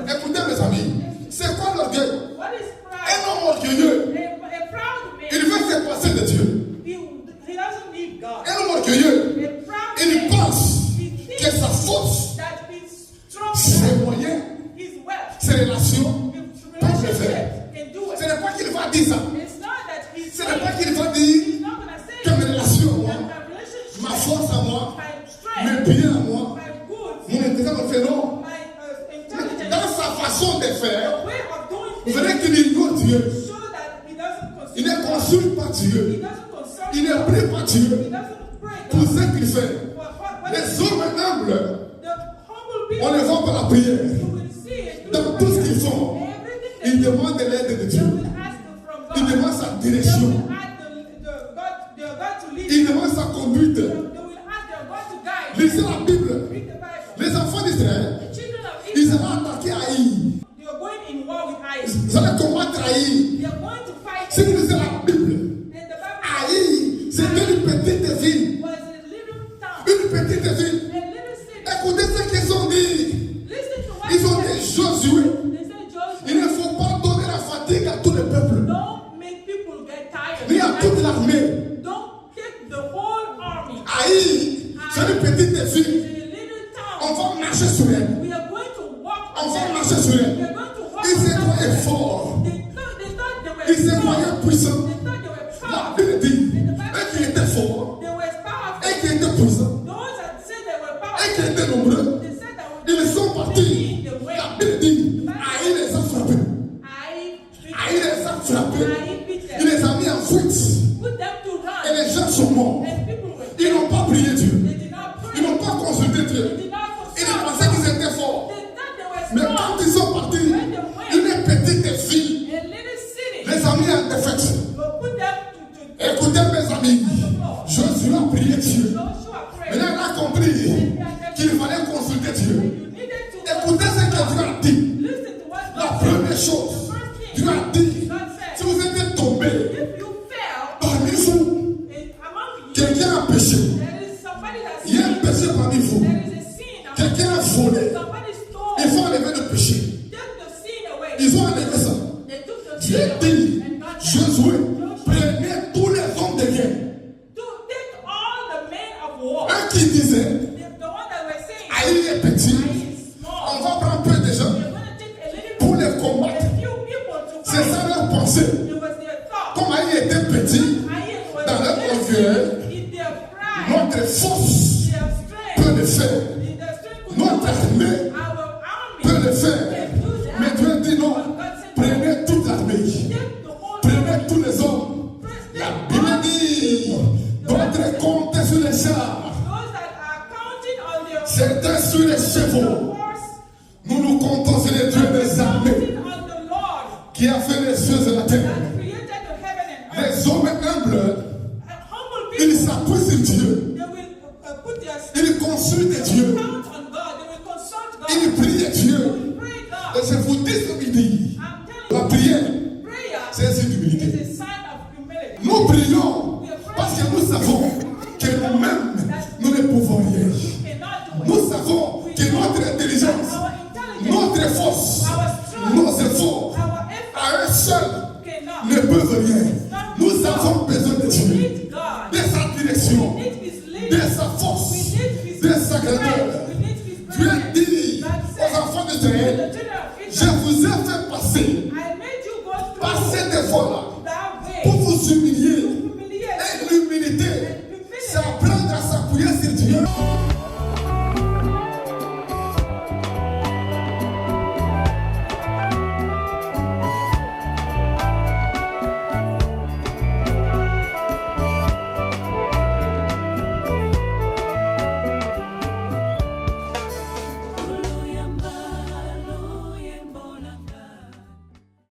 Écoutez mes amis, c'est quoi l'orgueil? What is pride? Un homme orgueilleux, A proud man. il veut se passer de Dieu. He doesn't need God. Un homme orgueilleux, A proud il man. pense He que thinks sa force, that his strong ses moyens, his wealth, ses relations, his peuvent le faire. relationship can do Ce it. n'est pas qu'il va dire ça. It's not that he's Ce n'est pas saying, qu'il va dire he's not gonna say que mes relations à moi, that my relationship, ma force à moi, my mes strength, biens à moi, my goods, mon intelligence me fait non. my Dans intelligence, sa façon de faire, the way of doing vous things, verrez qu'il ignore Dieu. show that he doesn't Il ne consider, consulte pas he Dieu. doesn't consult, Il ne prie pas Dieu he doesn't pray pour God. ce qu'il fait. What Les hommes humbles, the humble on people, les voit par la prière. you will see it Dans through tout ce prayer. qu'ils font, Everything they ils do, demandent de l'aide de they Dieu. will ask from God. Ils demandent sa They direction. will ask their God to lead Ils them. demandent sa conduite. They will ask their God to guide Lisez them. la Bible. Read the Bible. Les enfants d'Israël, The children of ils Israel, allaient attaquer Haï. they are going in war with Ai. Ils allaient combattre Haï. They are going to fight. Si vous lisez la Bible, And the Bible Haï, c'était une petite ville. was a little town, Une petite ville. a little city. Écoutez ce qu'ils ont dit. Listen to what Ils ont they dit, said. Josué, They said, Joshua, il ne faut pas donner la fatigue à tout le peuple, don't make people get tired. ni à toute l'armée. Don't take the whole army. Haï, c'est une petite It's ville. a little On town. va marcher sur elle. We are going to walk On on va them. marcher sur We elle. are going to walk Ils se on croyaient them. forts. They thought they were Ils se strong. croyaient puissants. They thought they were La powerful. Bible dit, eux qui étaient forts, They were powerful. eux qui étaient puissants, Those that said they were eux qui powerful, étaient nombreux, they said that ils sont partis. the way. La Bible dit, Haï les a frappés. Haï les a frappés. Il les a mis en fuite. Put them to Et run. les gens sont morts. And people were Ils n'ont pas prié Dieu. They did not pray. Ils n'ont pas consulté They Dieu. did not Ils consult. pensaient qu'ils étaient forts. They thought they were Mais strong. quand ils sont partis, une petite ville A little city. les a mis en défaite. But put them to Écoutez mes amis, Josué a prié Dieu. Joshua prayed. Maintenant il a compris qu'il fallait consulter Dieu. You needed to Écoutez ce que Dieu a dit. listen to what La God première said. chose, The first thing Dieu a dit, God si said, vous êtes tombé if you fail parmi vous, among you, quelqu'un a péché. there is somebody that's Il y a un péché parmi vous. there is a sin among Quelqu'un a volé. somebody stole. Ils ont enlevé le péché. Take the sin away. Ils ont enlevé ça. They took the Dieu sin away. dit, And God said, Josué, prenez tous les hommes de guerre. to take all the men of war. Eux qui disaient, The one that were saying, Haï est petit, I is on small. va prendre peu de gens They're going to take a little pour les combattre. a few people to C'est fight. ça leur pensée. It was their thought. Comme Haï était petit, I was dans leur this orgueil, in their pride, notre force their peut strength, le faire. in their strength could Notre do it. armée Our army peut le faire. can do that. Mais Dieu dit non. But God said, Prenez toute l'armée. take the whole Prenez tous les hommes. Take La all Bible dit, d'autres comptent sur les chars, those that are counting on their certains sur les chevaux. horse, Nous nous comptons sur les dieux des armées counting on the Lord qui a fait les cieux et la terre. that created the heaven and earth. Les hommes humbles, Humble ils people, s'appuient sur Dieu. they will put their Ils consultent Dieu. count on God. They will consult God. Ils prient They Dieu. will pray God. Et je vous dis ce midi, I'm la telling prière, you, prayer c'est un signe is d'humilité. a sign of humility. Nous prions parce que nous savons que nous-mêmes, nous ne pouvons rien. We cannot do it. Nous savons que notre intelligence, Our intelligence, notre force, nos efforts, our à eux effort seuls, cannot. ne peuvent rien. Nous avons besoin de We Dieu, need God. de sa direction, We need His de leading. sa force, We need His de sa grandeur. strength. We need His Dieu presence. dit God aux said enfants to d'Israël, the children of je Israel, vous ai fait passer